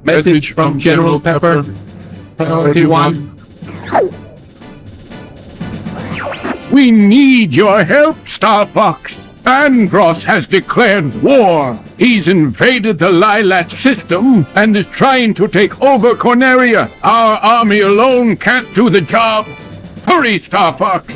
Message from General Pepper. Priority 1. We need your help, Star Fox. Andross has declared war. He's invaded the Lilat system and is trying to take over Corneria. Our army alone can't do the job. Hurry, Star Fox.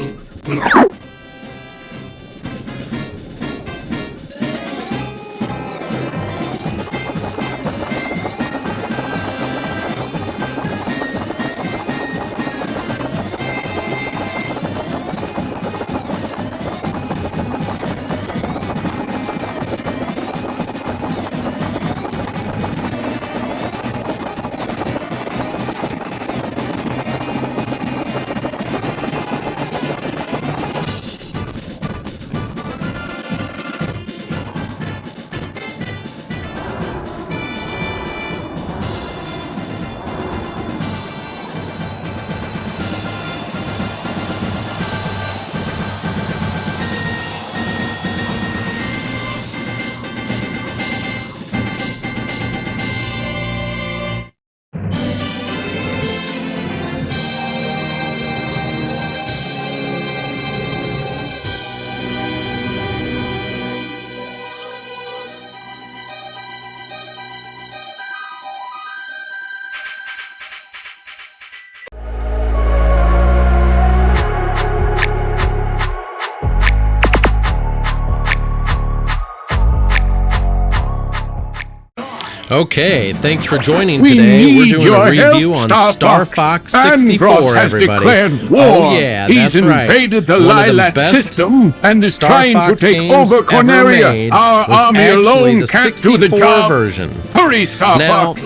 Okay, thanks for joining today. We're doing a review on Star Fox 64, everybody. Oh yeah, that's right. One of the best system and is Star trying Fox to take games over Corneria. ever made Our was army actually alone the can't 64 do the job. version. Hurry, Star Now, Fox.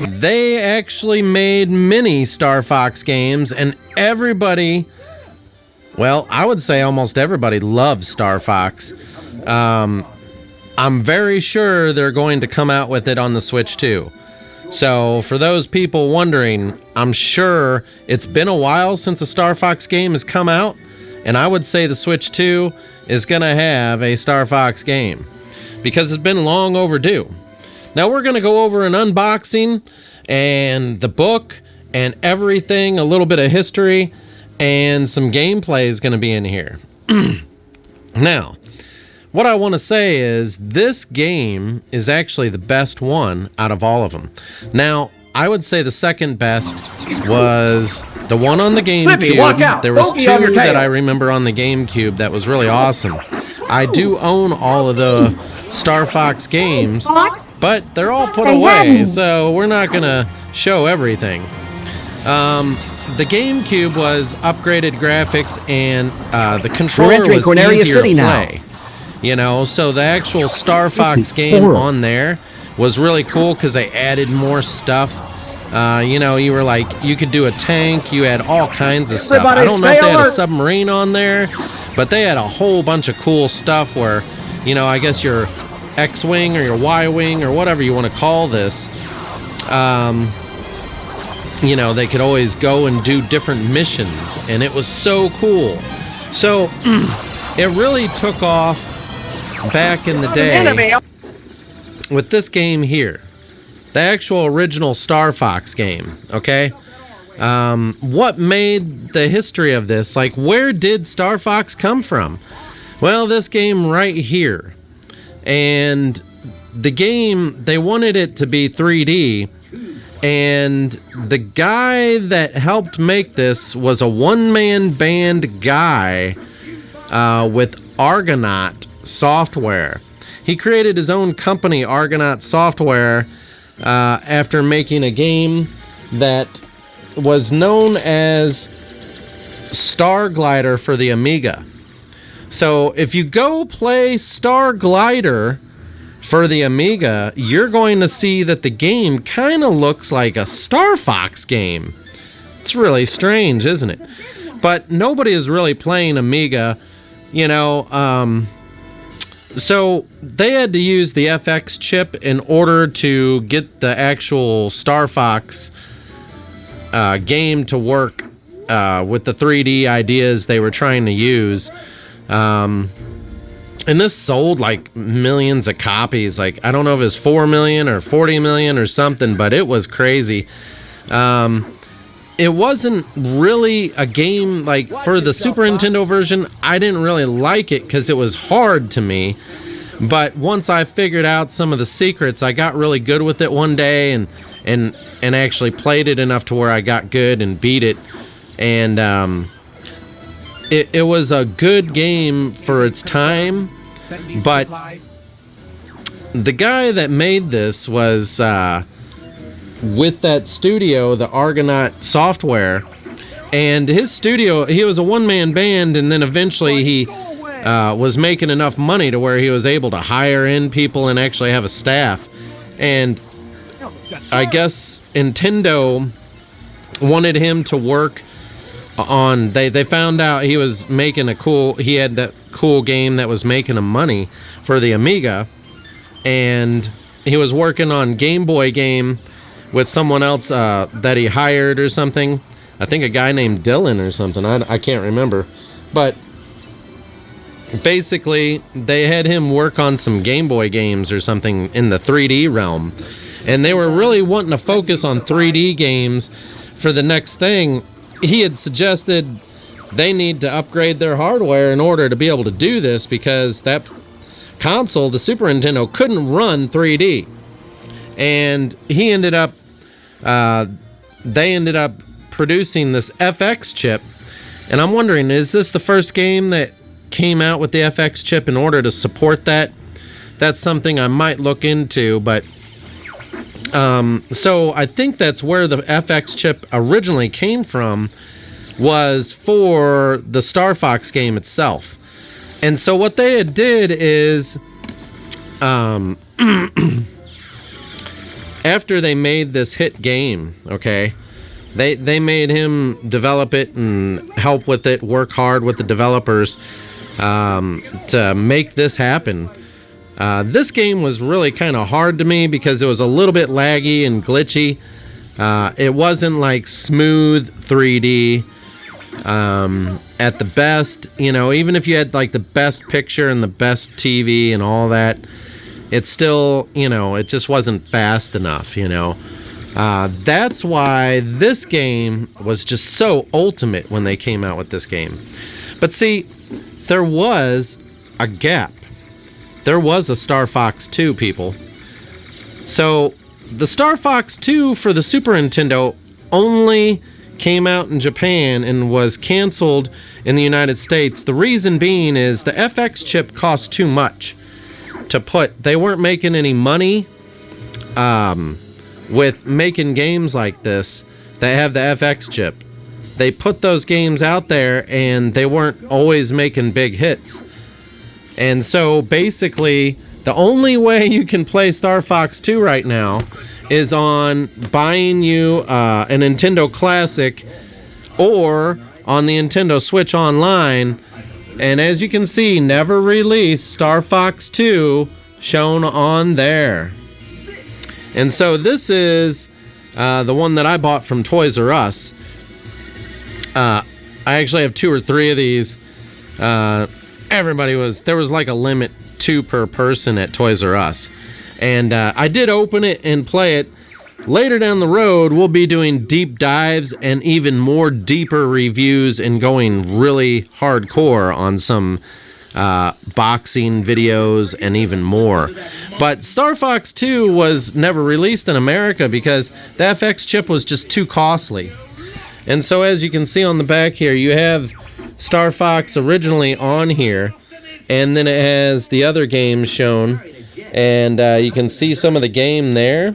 they actually made many Star Fox games, and everybody, well, I would say almost everybody loves Star Fox. I'm very sure they're going to come out with it on the Switch too. So for those people wondering, I'm sure it's been a while since a Star Fox game has come out, and I would say the Switch 2 is going to have a Star Fox game because it's been long overdue. Now we're going to go over an unboxing and the book and everything, a little bit of history, and some gameplay is going to be in here. Now, what I want to say is this game is actually the best one out of all of them. Now, I would say the second best was the one on the GameCube. There was two that I remember on the GameCube that was really awesome. I do own all of the Star Fox games, but they're all put away, so we're not going to show everything. The GameCube was upgraded graphics, and the controller was easier to play. You know, so the actual Star Fox game on there was really cool because they added more stuff. You know, you were like, you could do a tank, you had all kinds of stuff. I don't know if they had a submarine on there, but they had a whole bunch of cool stuff where, you know, I guess your X-Wing or your Y-Wing or whatever you want to call this, you know, they could always go and do different missions, and it was so cool. So, it really took off back in the day with this game here, the actual original Star Fox game. Okay, what made the history of this, like, where did Star Fox come from? Well, this game right here. And the game, they wanted it to be 3D, and the guy that helped make this was a one-man band guy with Argonaut Software. He created his own company, Argonaut Software, after making a game that was known as Star Glider for the Amiga. So if you go play Star Glider for the Amiga, you're going to see that the game kind of looks like a Star Fox game. It's really strange, isn't it? But nobody is really playing Amiga, you know. So they had to use the FX chip in order to get the actual Star Fox game to work with the 3D ideas they were trying to use. And this sold like millions of copies. Like, I don't know if it was 4 million or 40 million or something, but it was crazy. It wasn't really a game, like, for the Super Nintendo version, I didn't really like it because it was hard to me. But once I figured out some of the secrets, I got really good with it one day and actually played it enough to where I got good and beat it. And it was a good game for its time, but the guy that made this was with that studio, the Argonaut Software, and his studio, he was a one-man band, and then eventually he was making enough money to where he was able to hire in people and actually have a staff. And I guess Nintendo wanted him to work on, they found out he was making he had that cool game that was making him money for the Amiga, and he was working on Game Boy game with someone else that he hired or something. I think a guy named Dylan or something. I can't remember. But basically, they had him work on some Game Boy games or something in the 3D realm. And they were really wanting to focus on 3D games for the next thing. He had suggested they need to upgrade their hardware in order to be able to do this, because that console, the Super Nintendo, couldn't run 3D. And he ended up, they ended up producing this FX chip. And I'm wondering, is this the first game that came out with the FX chip in order to support that? That's something I might look into, but so I think that's where the FX chip originally came from, was for the Star Fox game itself. And so what they had did is, after they made this hit game, okay, they made him develop it and help with it, work hard with the developers to make this happen. This game was really kind of hard to me because it was a little bit laggy and glitchy. It wasn't like smooth 3D at the best. You know, even if you had like the best picture and the best TV and all that, it's still, you know, it just wasn't fast enough, you know. That's why this game was just so ultimate when they came out with this game. But see, there was a gap. There was a Star Fox 2, people. So the Star Fox 2 for the Super Nintendo only came out in Japan and was canceled in the United States. The reason being is the FX chip cost too much to put. They weren't making any money with making games like this that have the FX chip. They put those games out there and they weren't always making big hits. And so basically, the only way you can play Star Fox 2 right now is on buying you a Nintendo Classic or on the Nintendo Switch Online. And as you can see, never released Star Fox 2 shown on there. And so this is the one that I bought from Toys R Us. I actually have 2 or 3 of these. There was like a limit 2 per person at Toys R Us. And I did open it and play it. Later down the road, we'll be doing deep dives and even more deeper reviews and going really hardcore on some boxing videos and even more. But Star Fox 2 was never released in America because the FX chip was just too costly. And so as you can see on the back here, you have Star Fox originally on here, and then it has the other games shown, and you can see some of the game there.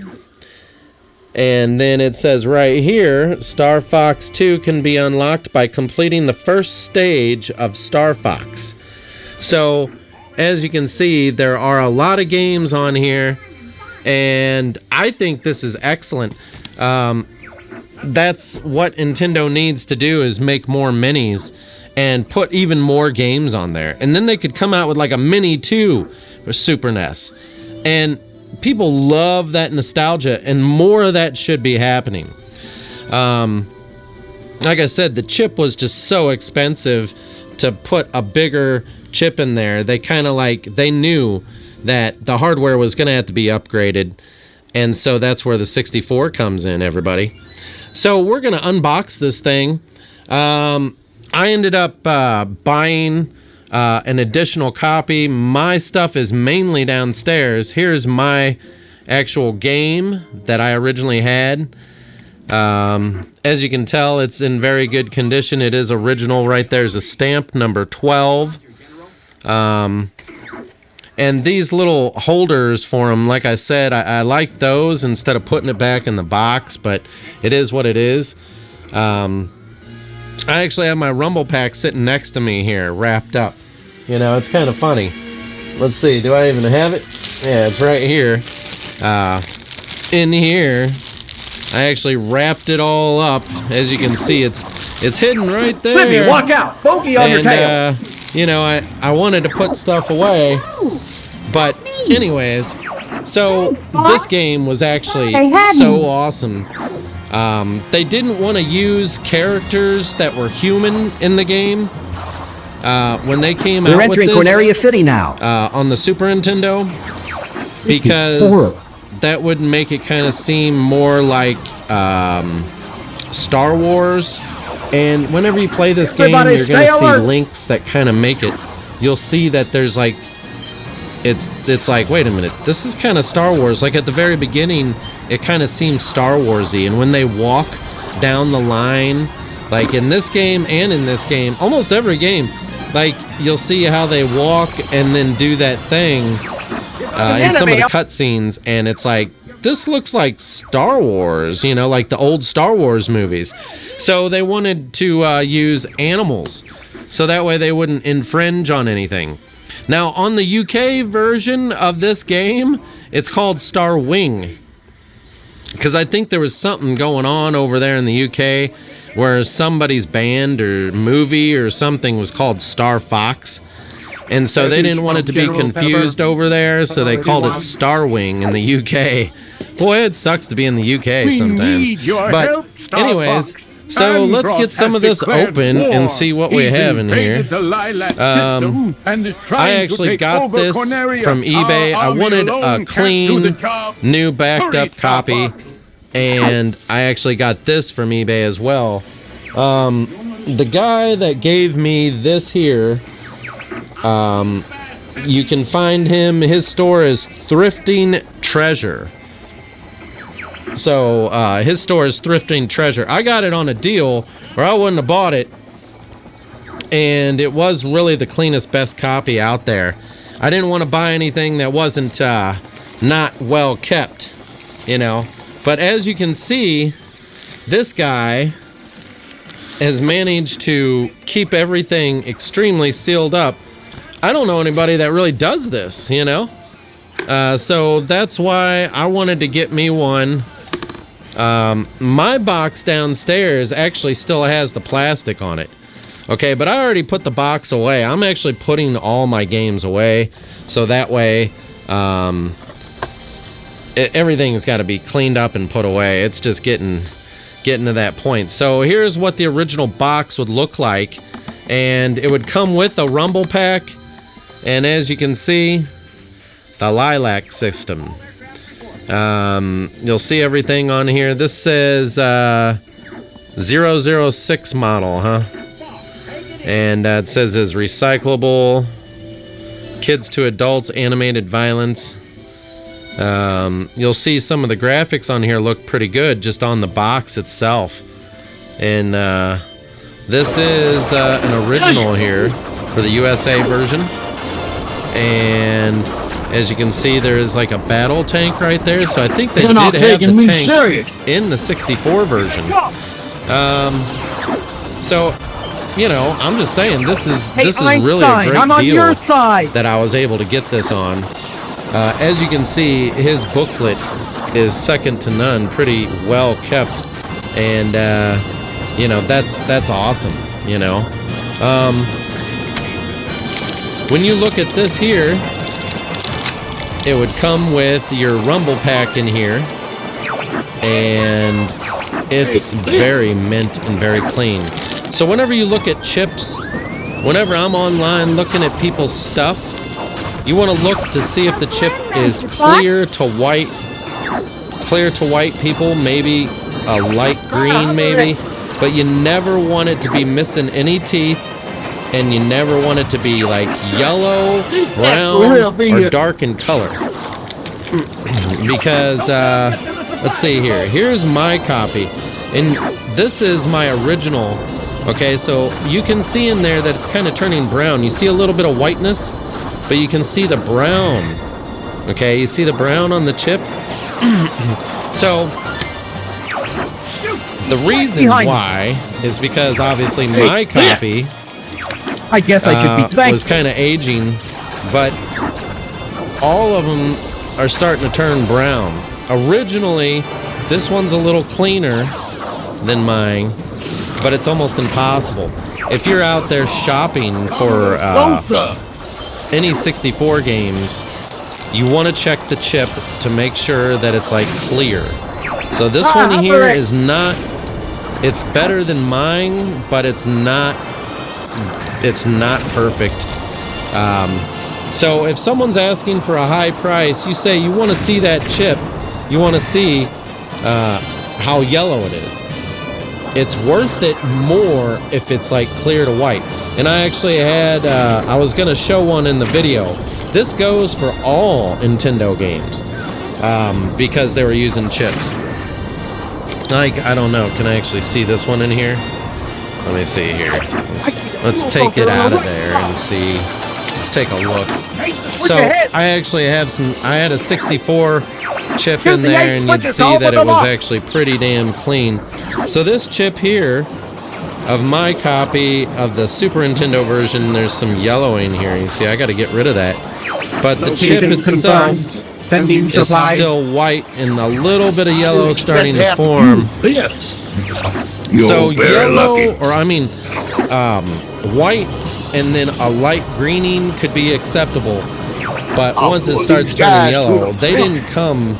And then it says right here, Star Fox 2 can be unlocked by completing the first stage of Star Fox. So as you can see, there are a lot of games on here, and I think this is excellent. That's what Nintendo needs to do, is make more minis and put even more games on there. And then they could come out with like a Mini 2 for Super NES. And people love that nostalgia, and more of that should be happening. Like I said, the chip was just so expensive to put a bigger chip in there, they kind of like, they knew that the hardware was going to have to be upgraded. And so that's where the 64 comes in, everybody. So we're going to unbox this thing. I ended up buying an additional copy. My stuff is mainly downstairs. Here's my actual game that I originally had. As you can tell, it's in very good condition. It is original. Right there's a stamp, number 12. And these little holders for them, like I said, I like those instead of putting it back in the box, but it is what it is. I actually have my Rumble Pack sitting next to me here, wrapped up. You know, it's kind of funny. Let's see, do I even have it? Yeah, it's right here. In here, I actually wrapped it all up. As you can see, it's hidden right there. Slippy, walk out! Bogey on your tail! You know, I wanted to put stuff away, but anyways, so this game was actually so awesome. They didn't want to use characters that were human in the game. When they came out with this, Corneria City now. On the Super Nintendo, because that would make it kind of seem more like Star Wars. And whenever you play this game, you're going to see links that kind of make it. You'll see that there's like, it's like, wait a minute, this is kind of Star Wars. Like at the very beginning, it kind of seems Star Warsy. And when they walk down the line, like in this game and in this game, almost every game, like you'll see how they walk and then do that thing in some of the cutscenes, and it's like, this looks like Star Wars, you know, like the old Star Wars movies. So they wanted to use animals, so that way they wouldn't infringe on anything. Now, on the UK version of this game, it's called Star Wing, because I think there was something going on over there in the UK where somebody's band or movie or something was called Star Fox. And so they didn't want it to be confused over there, so they called it Star Wing in the UK. Boy, it sucks to be in the UK sometimes. But anyways, so let's get some of this open and see what we have in here. I actually got this from eBay. I wanted a clean, new backed up copy, and I actually got this from eBay as well. The guy that gave me this here, you can find him, his store is Thrifting Treasure. So his store is Thrifting Treasure. I got it on a deal or I wouldn't have bought it, and it was really the cleanest, best copy out there. I didn't want to buy anything that wasn't not well kept, you know. But as you can see, this guy has managed to keep everything extremely sealed up. I don't know anybody that really does this, you know. So that's why I wanted to get me one. My box downstairs actually still has the plastic on it. Okay, but I already put the box away. I'm actually putting all my games away, so that way everything's got to be cleaned up and put away. It's just getting to that point. So here's what the original box would look like, and it would come with a Rumble Pack, and as you can see, the Lilac system. You'll see everything on here. This says 006 model, huh? And it says is recyclable, kids to adults, animated violence. You'll see some of the graphics on here look pretty good just on the box itself. And this is an original here for the USA version. And as you can see, there is like a battle tank right there. So I think they did have the tank in the 64 version. So, you know, I'm just saying this is really a great deal that I was able to get this on. As you can see, his booklet is second to none, pretty well kept, and you know, that's awesome. You know, when you look at this here, it would come with your Rumble Pack in here, and it's very mint and very clean. So whenever you look at chips whenever I'm online looking at people's stuff, you want to look to see if the chip is clear to white. Clear to white, people, maybe a light green, maybe. But you never want it to be missing any teeth, and you never want it to be like yellow, brown, or dark in color. Because, let's see here. Here's my copy. And this is my original. Okay, so you can see in there that it's kind of turning brown. You see a little bit of whiteness, but you can see the brown. Okay, you see the brown on the chip? So, the reason why is because obviously my copy I guess I should be thankful. was kind of aging, but all of them are starting to turn brown. Originally, this one's a little cleaner than mine, but it's almost impossible. If you're out there shopping for any 64 games, you want to check the chip to make sure that it's like clear. So this one here is not, it's better than mine, but it's not perfect. So if someone's asking for a high price, you say you want to see that chip, you want to see how yellow it is. It's worth it more if it's like clear to white. And I actually had, I was going to show one in the video. This goes for all Nintendo games because they were using chips. Like, I don't know, can I actually see this one in here? Let me see here. Let's take it out of there and see. Let's take a look. So I actually have I had a 64 chip in there, and you'd see that it was actually pretty damn clean. So this chip here of my copy of the Super Nintendo version, there's some yellowing here. You see, I got to get rid of that. But the chip itself is still white and a little bit of yellow starting to form. So yellow, or I mean, white and then a light greening could be acceptable. But once it starts turning yellow, they didn't come.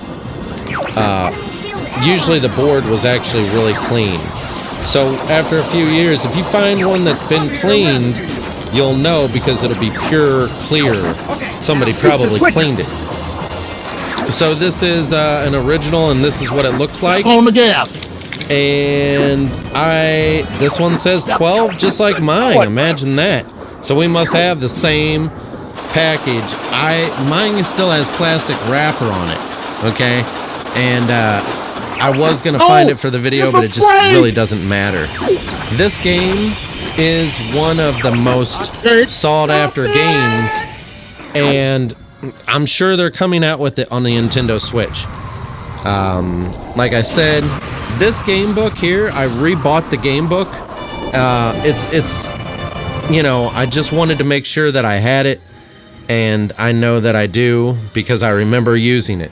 Usually the board was actually really clean. So after a few years, if you find one that's been cleaned, you'll know because it'll be pure clear. Somebody probably cleaned it. So this is an original, and this is what it looks like. On the gas. And this one says 12, just like mine. Imagine that. So we must have the same package. Mine still has plastic wrapper on it. Okay, and I was gonna find it for the video, but it just really doesn't matter. This game is one of the most sought after games, and I'm sure they're coming out with it on the Nintendo Switch. Like I said, this game book here, I rebought the game book. It's you know, I just wanted to make sure that I had it, and I know that I do because I remember using it.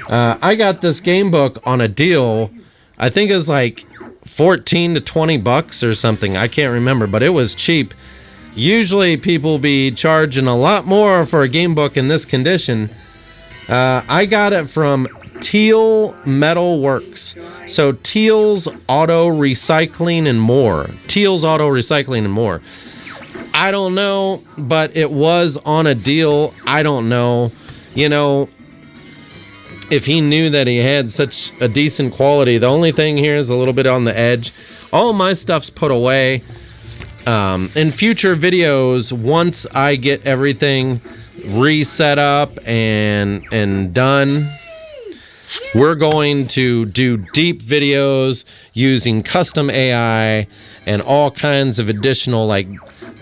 I got this game book on a deal. I think it was like 14 to 20 bucks or something. I can't remember, but it was cheap. Usually people be charging a lot more for a game book in this condition. I got it from Teal Metal Works. So Teal's Auto Recycling and More. Teal's Auto Recycling and More. I don't know, but it was on a deal. I don't know. You know, if he knew that he had such a decent quality, the only thing here is a little bit on the edge. All my stuff's put away. In future videos, once I get everything reset up and done, we're going to do deep videos using custom AI and all kinds of additional like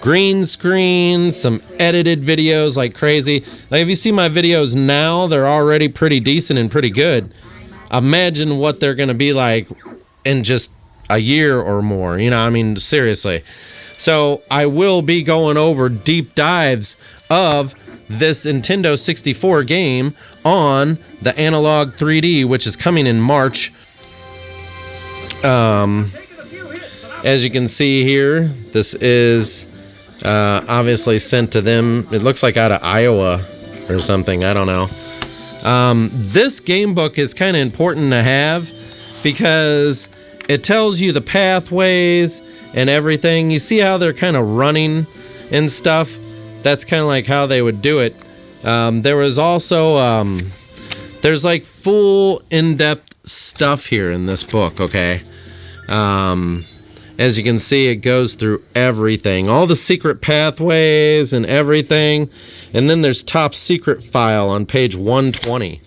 green screen, some edited videos like crazy. Like if you see my videos now, they're already pretty decent and pretty good. Imagine what they're going to be like in just a year or more. You know, I mean, seriously. So I will be going over deep dives of this Nintendo 64 game on the Analog 3D, which is coming in March. As you can see here, this is obviously sent to them. It looks like out of Iowa or something. I don't know. This game book is kind of important to have because it tells you the pathways and everything. You see how they're kind of running and stuff. That's kind of like how they would do it. There was also there's like full in-depth stuff here in this book, okay? As you can see, it goes through everything, all the secret pathways and everything. And then there's top secret file on page 120.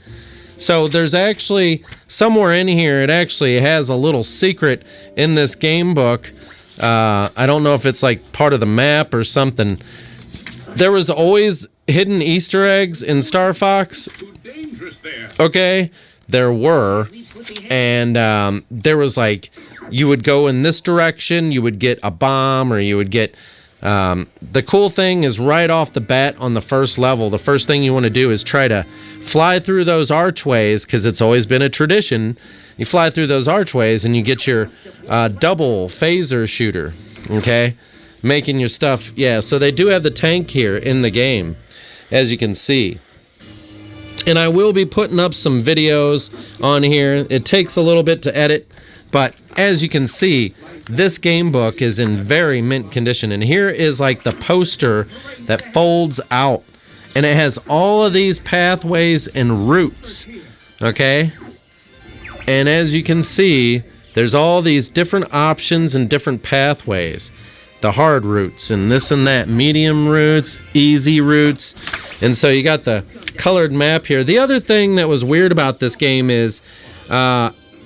So there's actually somewhere in here, it actually has a little secret in this game book. I don't know if it's like part of the map or something. There was always hidden Easter eggs in Star Fox. Okay, there were. And there was like, you would go in this direction, you would get a bomb, or you would get... the cool thing is right off the bat on the first level, the first thing you want to do is try to fly through those archways, because it's always been a tradition. You fly through those archways and you get your double phaser shooter, okay? Making your stuff... Yeah, so they do have the tank here in the game, as you can see. And I will be putting up some videos on here. It takes a little bit to edit, but as you can see, this game book is in very mint condition. And here is like the poster that folds out. And it has all of these pathways and routes. Okay? And as you can see, there's all these different options and different pathways. The hard routes and this and that. Medium routes, easy routes. And so you got the colored map here. The other thing that was weird about this game is...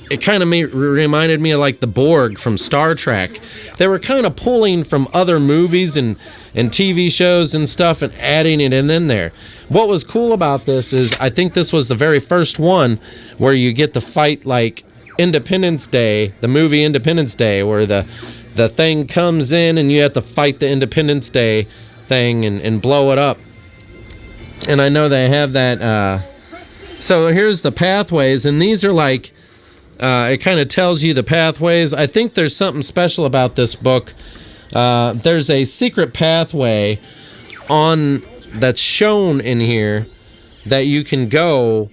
it kind of reminded me of like the Borg from Star Trek. They were kind of pulling from other movies and TV shows and stuff and adding it in there. What was cool about this is I think this was the very first one where you get to fight like Independence Day, the movie Independence Day, where the thing comes in and you have to fight the Independence Day thing and blow it up. And I know they have that. So here's the pathways, and these are like... it kind of tells you the pathways. I think there's something special about this book. There's a secret pathway that's shown in here that you can go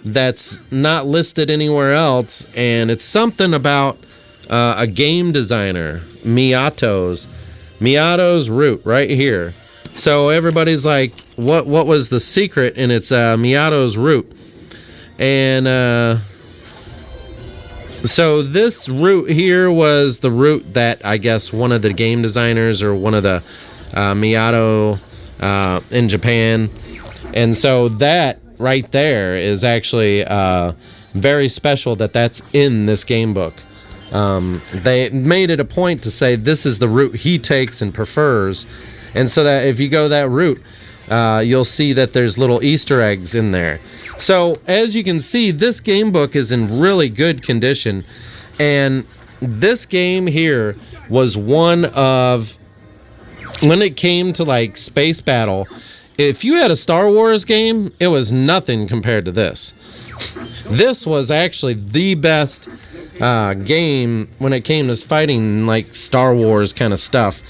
that's not listed anywhere else, and it's something about a game designer, Miyato's route right here. So everybody's like, what was the secret? And it's Miyato's route. And so this route here was the route that I guess one of the game designers or one of the Miyato in Japan. And so that right there is actually very special that's in this game book. They made it a point to say this is the route he takes and prefers. And so that if you go that route, you'll see that there's little Easter eggs in there. So, as you can see, this game book is in really good condition. And this game here was one of... When it came to, like, space battle, if you had a Star Wars game, it was nothing compared to this. This was actually the best game when it came to fighting, like, Star Wars kind of stuff.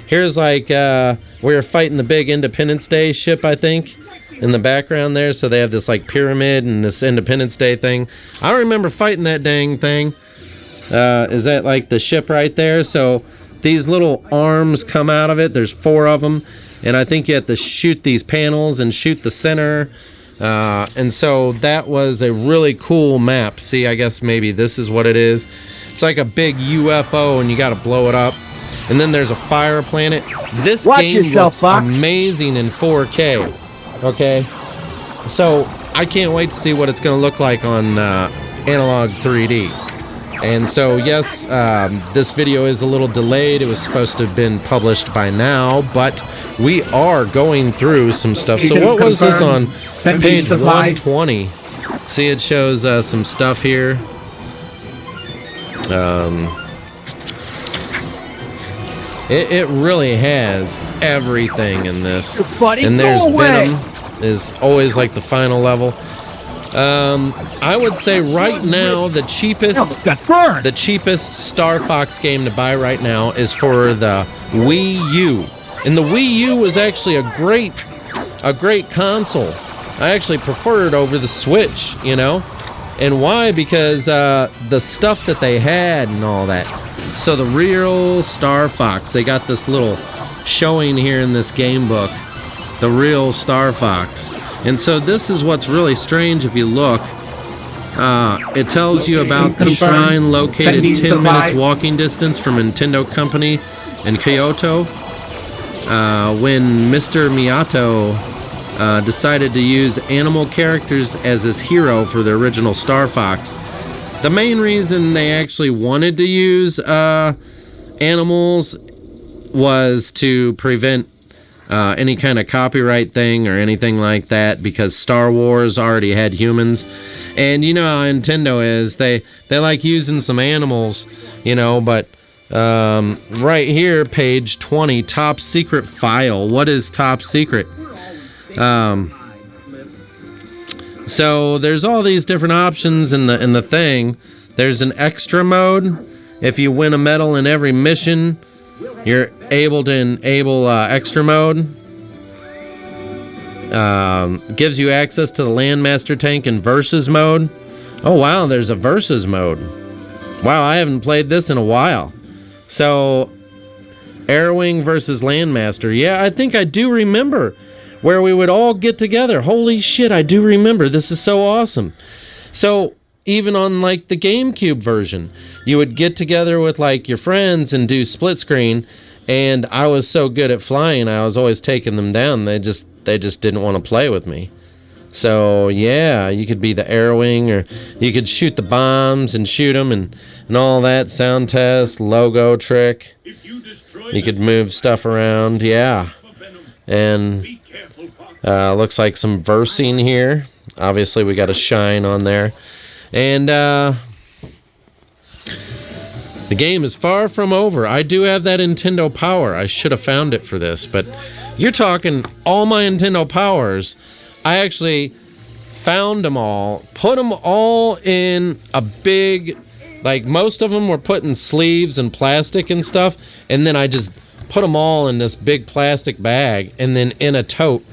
Here's, like, we were fighting the big Independence Day ship, I think, in the background there. So they have this like pyramid and this Independence Day thing. I don't remember fighting that dang thing. Is that like the ship right there? So these little arms come out of it. There's 4 of them. And I think you have to shoot these panels and shoot the center. And so that was a really cool map. See, I guess maybe this is what it is. It's like a big UFO and you got to blow it up. And then there's a fire planet. This game looks amazing in 4K. Okay, so I can't wait to see what it's going to look like on Analog 3D. And so, yes, this video is a little delayed. It was supposed to have been published by now, but we are going through some stuff. So what was this on page 120? See, it shows some stuff here. It really has everything in this. And there's Venom is always like the final level. I would say right now the cheapest Star Fox game to buy right now is for the Wii U. And the Wii U was actually a great console. I actually prefer it over the Switch, you know? And why? Because the stuff that they had and all that. So the real Star Fox, they got this little showing here in this game book the real Star Fox. And so this is what's really strange if you look. It tells you about the shrine located 10 minutes walking distance from Nintendo Company in Kyoto. When Mr. Miyato decided to use animal characters as his hero for the original Star Fox. The main reason they actually wanted to use animals was to prevent any kind of copyright thing or anything like that, because Star Wars already had humans. And you know how Nintendo is, they like using some animals, you know, but right here, page 20, top secret file. What is top secret? So there's all these different options in the thing. There's an extra mode. If you win a medal in every mission, you're able to enable extra mode. Gives you access to the Landmaster tank in versus mode. Oh wow, there's a versus mode. Wow, I haven't played this in a while. So, Airwing versus Landmaster. Yeah, I think I do remember where we would all get together. Holy shit, I do remember. This is so awesome. So, even on like the GameCube version, you would get together with like your friends and do split screen. And I was so good at flying, I was always taking them down. They just didn't want to play with me. So yeah, you could be the Airwing, or you could shoot the bombs and shoot them and all that. Sound test, logo trick. You could move stuff around, yeah. And looks like some versing here. Obviously, we got a shine on there. And the game is far from over. I do have that Nintendo Power. I should have found it for this, but you're talking all my Nintendo Powers. I actually found them all, put them all in a big, like most of them were put in sleeves and plastic and stuff, and then I just put them all in this big plastic bag and then in a tote,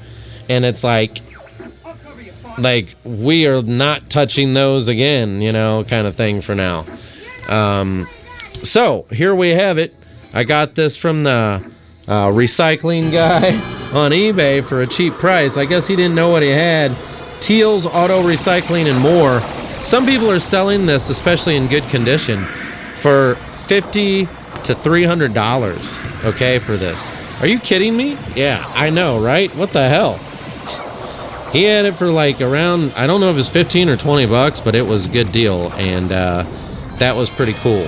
and it's like we are not touching those again, you know, kind of thing for now. So here we have it. I got this from the recycling guy on eBay for a cheap price. I guess he didn't know what he had. Teal's Auto Recycling and More. Some people are selling this, especially in good condition, for $50 to $300. Okay, for this. Are you kidding me? Yeah, I know, right? What the hell? He had it for like around, I don't know if it's 15 or 20 bucks, but it was a good deal, and that was pretty cool.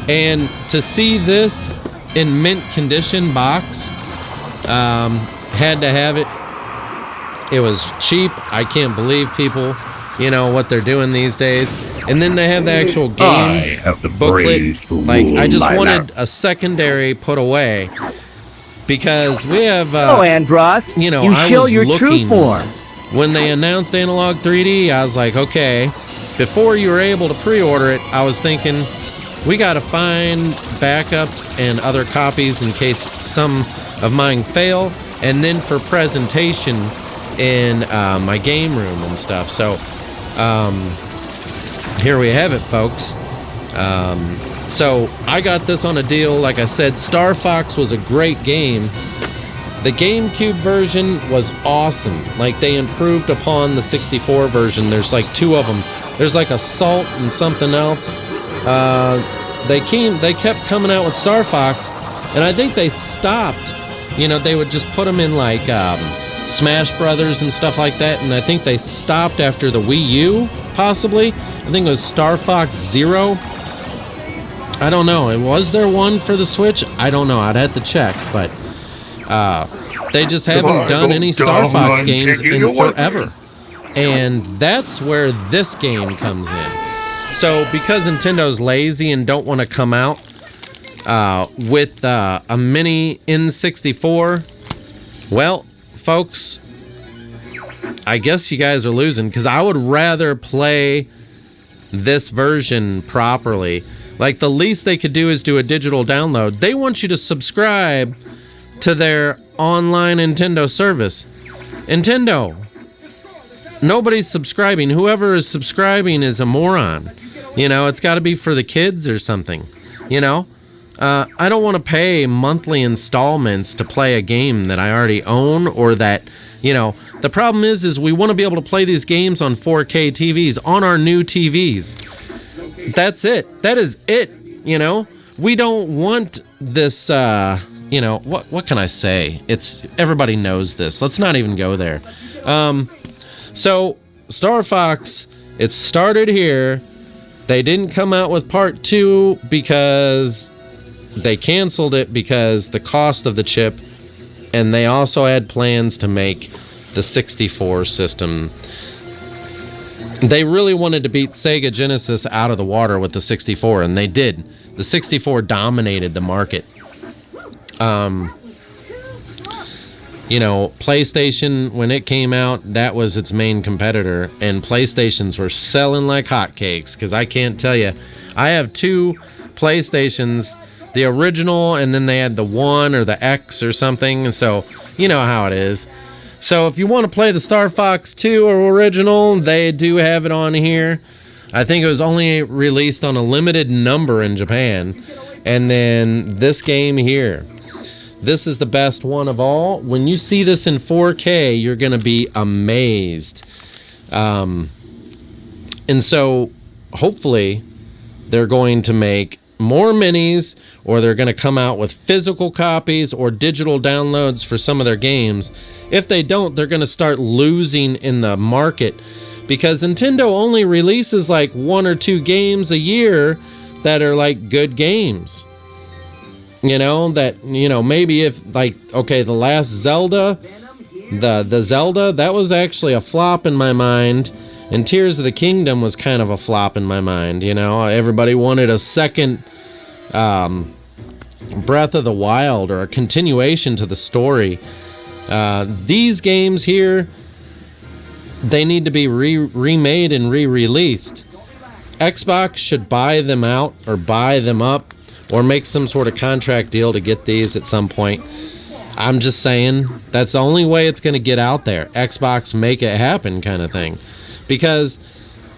And to see this in mint condition box, had to have it. It was cheap. I can't believe people, you know, what they're doing these days. And then they have the actual game booklet. Like, I just wanted a secondary put away because we have, Andros, you know, you I show was your true looking form. when they announced Analog 3D. I was like, okay, before you were able to pre-order it, I was thinking, we got to find backups and other copies in case some of mine fail, and then for presentation in my game room and stuff. So here we have it, folks. So I got this on a deal. Like I said, Star Fox was a great game. The GameCube version was awesome. Like, they improved upon the 64 version. There's like two of them. There's like Assault and something else. They kept coming out with Star Fox, and I think they stopped. You know, they would just put them in like Smash Brothers and stuff like that, and I think they stopped after the Wii U, possibly. I think it was Star Fox Zero. I don't know. Was there one for the Switch? I don't know. I'd have to check, but they just haven't done any Star Fox games in forever. And that's where this game comes in. So because Nintendo's lazy and don't want to come out with a mini N64, well, folks, I guess you guys are losing, because I would rather play this version properly. Like, the least they could do is do a digital download. They want you to subscribe to their online Nintendo service. Nintendo, nobody's subscribing. Whoever is subscribing is a moron. You know, it's got to be for the kids or something. You know, I don't want to pay monthly installments to play a game that I already own, or that, the problem is we want to be able to play these games on 4K TVs, on our new TVs. That's it. That is it. We don't want this, what can I say? Everybody knows this. Let's not even go there. So Star Fox, it started here. They didn't come out with part 2 because they canceled it because the cost of the chip, and they also had plans to make the 64 system. They really wanted to beat Sega Genesis out of the water with the 64, and they did. The 64 dominated the market. PlayStation, when it came out, that was its main competitor, and PlayStations were selling like hotcakes, because I can't tell you. I have 2 PlayStations, the original, and then they had the 1 or the X or something, and so you know how it is. So if you want to play the Star Fox 2 or original, they do have it on here. I think it was only released on a limited number in Japan. And then this game here. This is the best one of all. When you see this in 4K, you're going to be amazed. And so hopefully they're going to make more minis, or they're going to come out with physical copies or digital downloads for some of their games. If they don't, they're going to start losing in the market, because Nintendo only releases like 1 or 2 games a year that are like good games. Maybe if the last Zelda, the Zelda, that was actually a flop in my mind. And Tears of the Kingdom was kind of a flop in my mind. Everybody wanted a second Breath of the Wild, or a continuation to the story. These games here, they need to be remade and re-released. Xbox should buy them out or buy them up, or make some sort of contract deal to get these at some point. I'm just saying, that's the only way it's going to get out there. Xbox, make it happen kind of thing. Because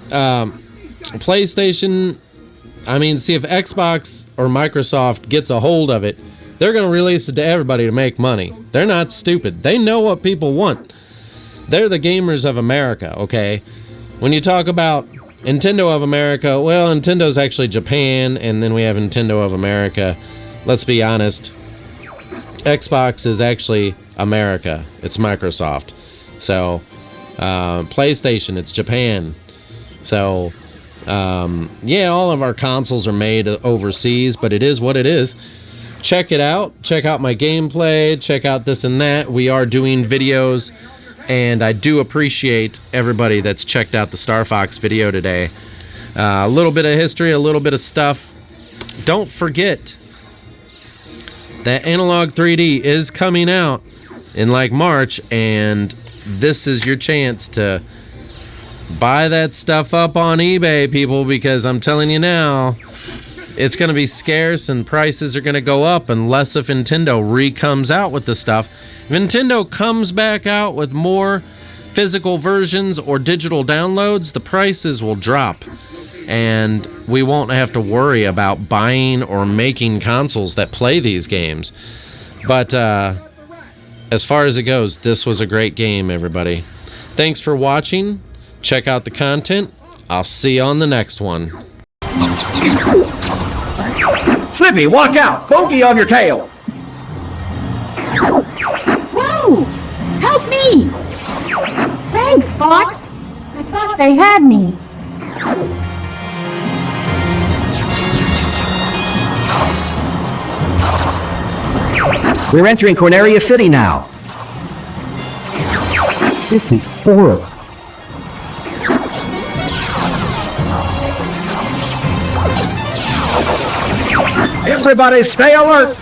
PlayStation, see, if Xbox or Microsoft gets a hold of it, they're going to release it to everybody to make money. They're not stupid. They know what people want. They're the gamers of America, okay? When you talk about Nintendo of America, well, Nintendo's actually Japan, and then we have Nintendo of America. Let's be honest. Xbox is actually America. It's Microsoft. So, PlayStation, it's Japan. So, all of our consoles are made overseas, but it is what it is. Check it out. Check out my gameplay. Check out this and that. We are doing videos, and I do appreciate everybody that's checked out the Star Fox video today. A little bit of history, a little bit of stuff. Don't forget that Analog 3D is coming out in March, and this is your chance to buy that stuff up on eBay, people, because I'm telling you now, it's going to be scarce and prices are going to go up unless if Nintendo comes out with the stuff. If Nintendo comes back out with more physical versions or digital downloads, the prices will drop, and we won't have to worry about buying or making consoles that play these games. But as far as it goes, this was a great game, everybody. Thanks for watching. Check out the content. I'll see you on the next one. Slippy, watch out! Bogey on your tail! Whoa! Help me! Thanks, Fox. I thought they had me. We're entering Corneria City now. This is horrible. Everybody stay alert!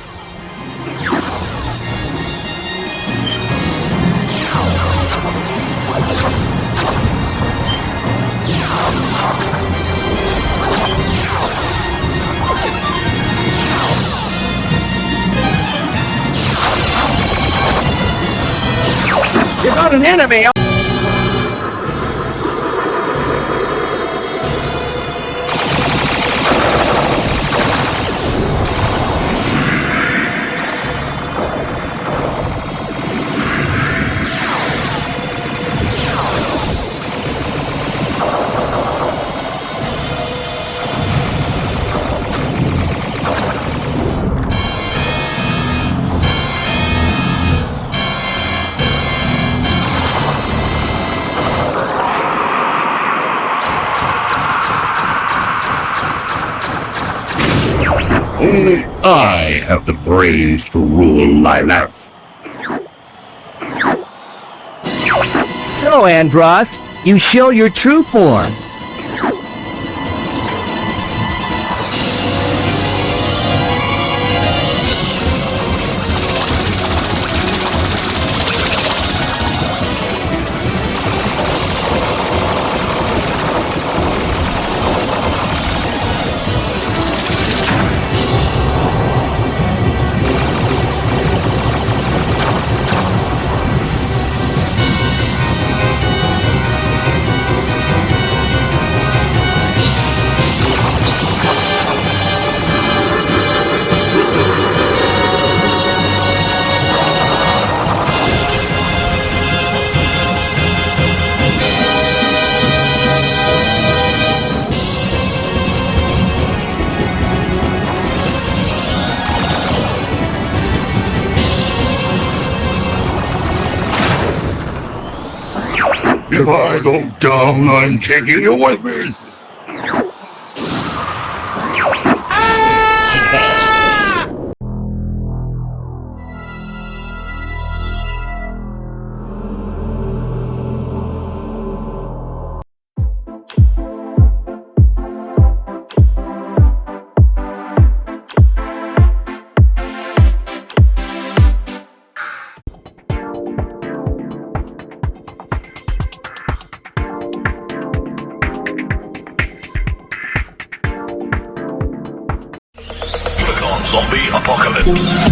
You got an enemy! I have the brains to rule Lilac. So, Andross, you show your true form. If I go down, I'm taking you with me. Zombie Apocalypse.